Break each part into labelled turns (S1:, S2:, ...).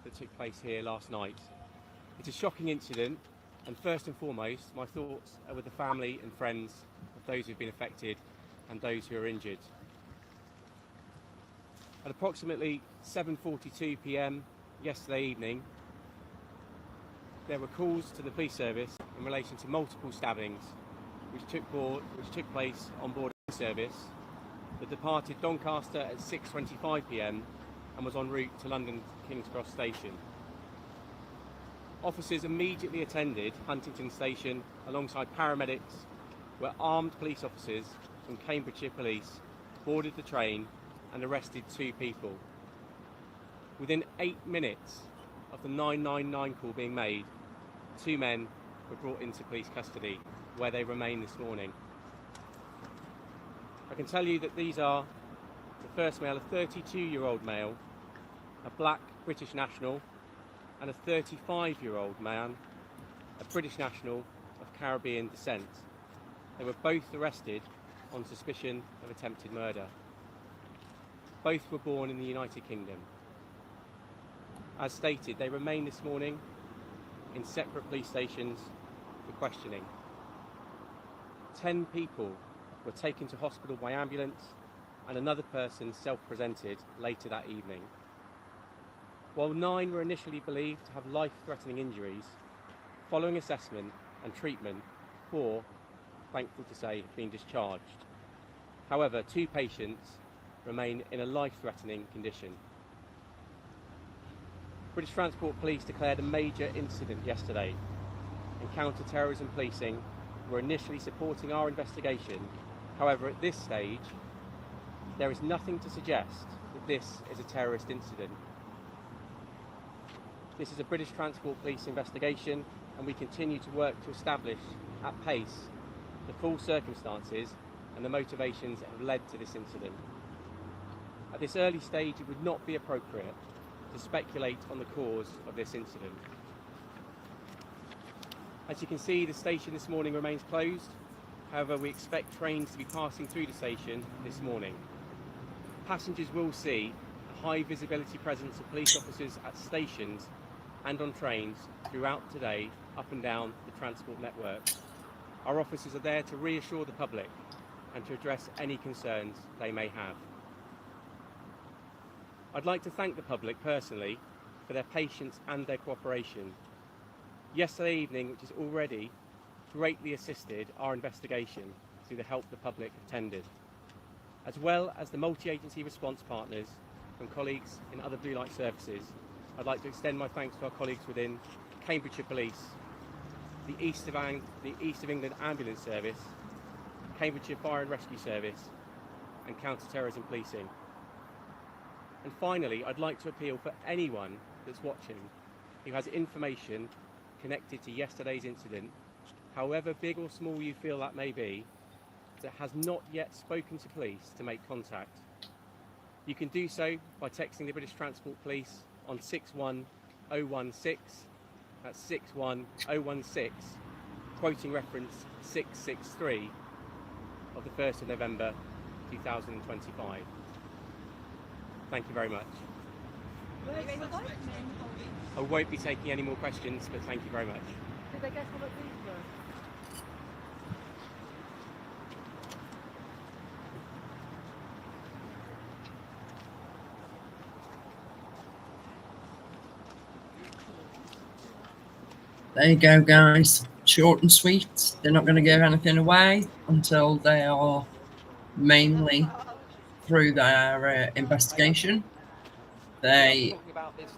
S1: that took place here last night. It's a shocking incident, and first and foremost, my thoughts are with the family and friends of those who've been affected and those who are injured. At approximately 7:42 p.m. yesterday evening, there were calls to the police service in relation to multiple stabbings which took place on board a service that departed Doncaster at 6:25 p.m. and was en route to London King's Cross Station. Officers immediately attended Huntingdon Station alongside paramedics, where armed police officers from Cambridgeshire Police boarded the train and arrested 2 people. Within 8 minutes of the 999 call being made, 2 men were brought into police custody, where they remain this morning. I can tell you that these are the first male, a 32-year-old male, a black British national, and a 35-year-old man, a British national of Caribbean descent. They were both arrested on suspicion of attempted murder. Both were born in the United Kingdom. As stated, they remain this morning in separate police stations for questioning. 10 people were taken to hospital by ambulance, and another person self-presented later that evening. While 9 were initially believed to have life-threatening injuries, following assessment and treatment, 4, thankful to say, have been discharged. However, 2 patients remain in a life-threatening condition. British Transport Police declared a major incident yesterday, and counter-terrorism policing were initially supporting our investigation. However, at this stage, there is nothing to suggest that this is a terrorist incident. This is a British Transport Police investigation, and we continue to work to establish at pace the full circumstances and the motivations that have led to this incident. At this early stage, it would not be appropriate to speculate on the cause of this incident. As you can see, the station this morning remains closed. However, we expect trains to be passing through the station this morning. Passengers will see a high visibility presence of police officers at stations and on trains throughout today, up and down the transport network. Our officers are there to reassure the public and to address any concerns they may have. I'd like to thank the public personally for their patience and their cooperation. Yesterday evening, which has already greatly assisted our investigation through the help the public have tendered, as well as the multi-agency response partners from colleagues in other blue light services. I'd like to extend my thanks to our colleagues within Cambridgeshire Police, the East of England Ambulance Service, Cambridgeshire Fire and Rescue Service, and counter-terrorism policing. And finally, I'd like to appeal for anyone that's watching who has information connected to yesterday's incident, however big or small you feel that may be, that has not yet spoken to police, to make contact. You can do so by texting the British Transport Police on 61016, that's 61016, quoting reference 663 of the 1st of November 2025. Thank you very much. I won't be taking any more questions, but thank you very much.
S2: Did they guess what these were?
S3: There you go, guys. Short and sweet. They're not going to give anything away until they are mainly through their investigation. They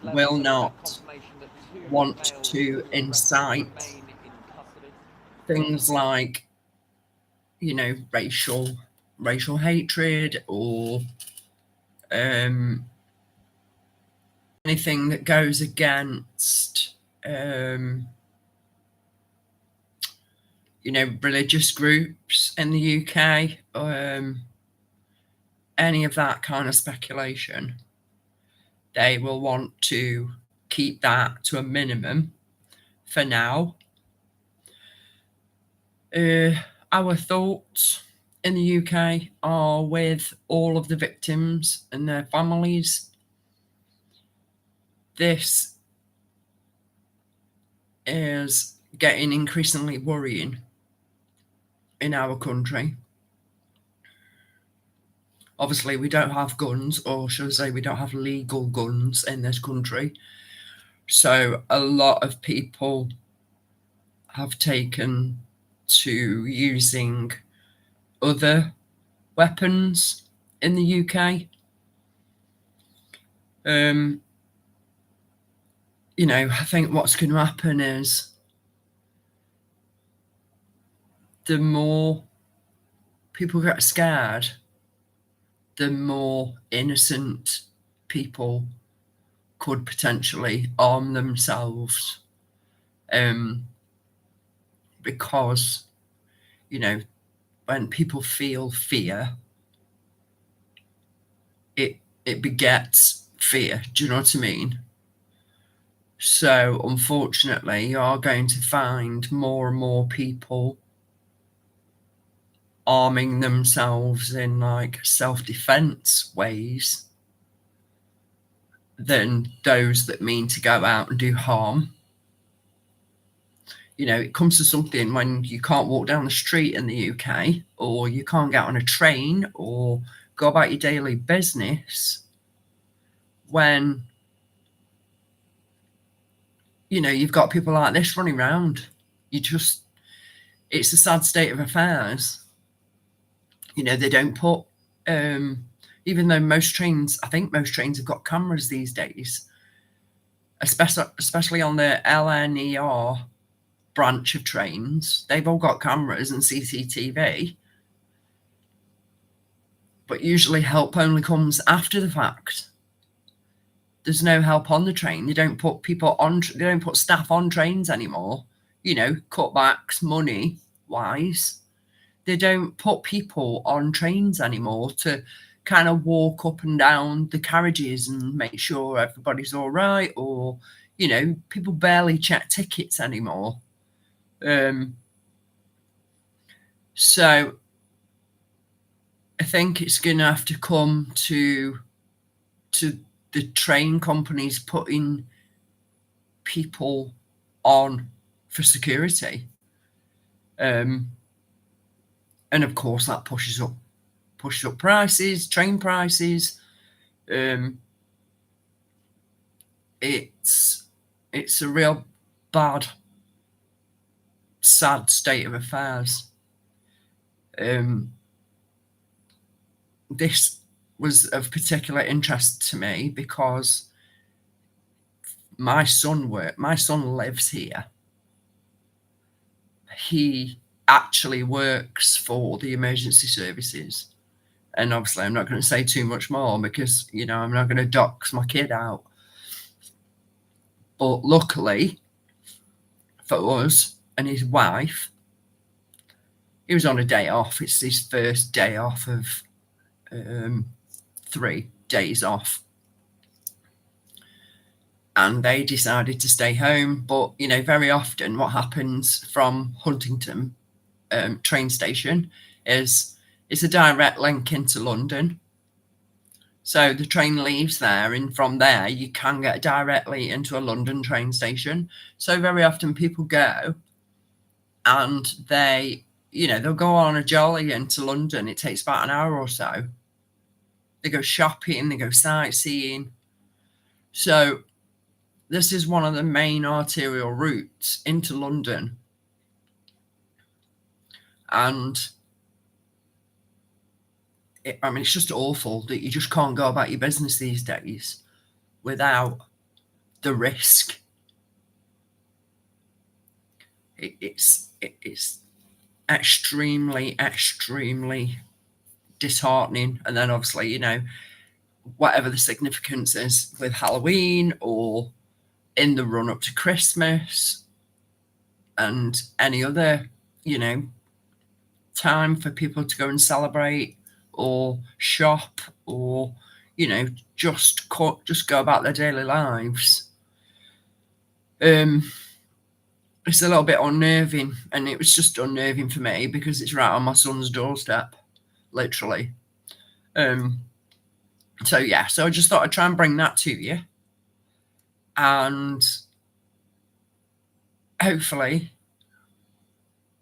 S3: will not want to incite things like, you know, racial hatred or anything that goes against you know, religious groups in the UK, any of that kind of speculation. They will want to keep that to a minimum for now. Our thoughts in the UK are with all of the victims and their families. This is getting increasingly worrying in our country. Obviously, we don't have guns, or should I say, we don't have legal guns in this country. So a lot of people have taken to using other weapons in the UK. I think what's going to happen is the more people get scared, the more innocent people could potentially arm themselves. Because, when people feel fear, it begets fear. Do you know what I mean? So unfortunately, you are going to find more and more people arming themselves in like self-defense ways than those that mean to go out and do harm. It comes to something when you can't walk down the street in the UK, or you can't get on a train or go about your daily business, when you've got people like this running around. It's a sad state of affairs. They don't put, even though I think most trains have got cameras these days, especially on the LNER branch of trains, they've all got cameras and CCTV. But usually help only comes after the fact. There's no help on the train. They don't put staff on trains anymore. Cutbacks, money wise. They don't put people on trains anymore to kind of walk up and down the carriages and make sure everybody's all right, or, people barely check tickets anymore. So I think it's going to have to come to the train companies putting people on for security. And of course that pushes up prices, train prices. It's a real bad, sad state of affairs. This was of particular interest to me because my son lives here. He actually works for the emergency services, and obviously I'm not going to say too much more because I'm not going to dox my kid out. But luckily for us and his wife, he was on a day off. It's his first day off of 3 days off, and they decided to stay home. But very often what happens from Huntingdon train station is it's a direct link into London. So the train leaves there, and from there you can get directly into a London train station. So very often people go and they'll go on a jolly into London. It takes about an hour or so. They go shopping, they go sightseeing. So this is one of the main arterial routes into London. And it's just awful that you just can't go about your business these days without the risk. It's extremely, extremely disheartening. And then obviously, whatever the significance is with Halloween or in the run up to Christmas and any other, time for people to go and celebrate or shop or, just go about their daily lives. It's a little bit unnerving, and it was just unnerving for me because it's right on my son's doorstep, literally. So I just thought I'd try and bring that to you. And hopefully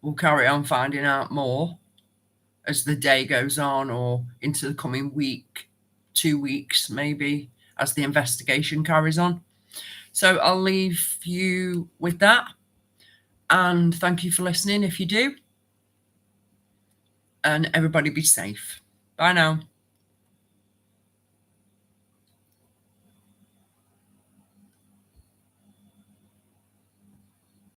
S3: we'll carry on finding out more as the day goes on, or into the coming week, 2 weeks maybe, as the investigation carries on. So I'll leave you with that, and thank you for listening if you do, and everybody be safe. Bye now.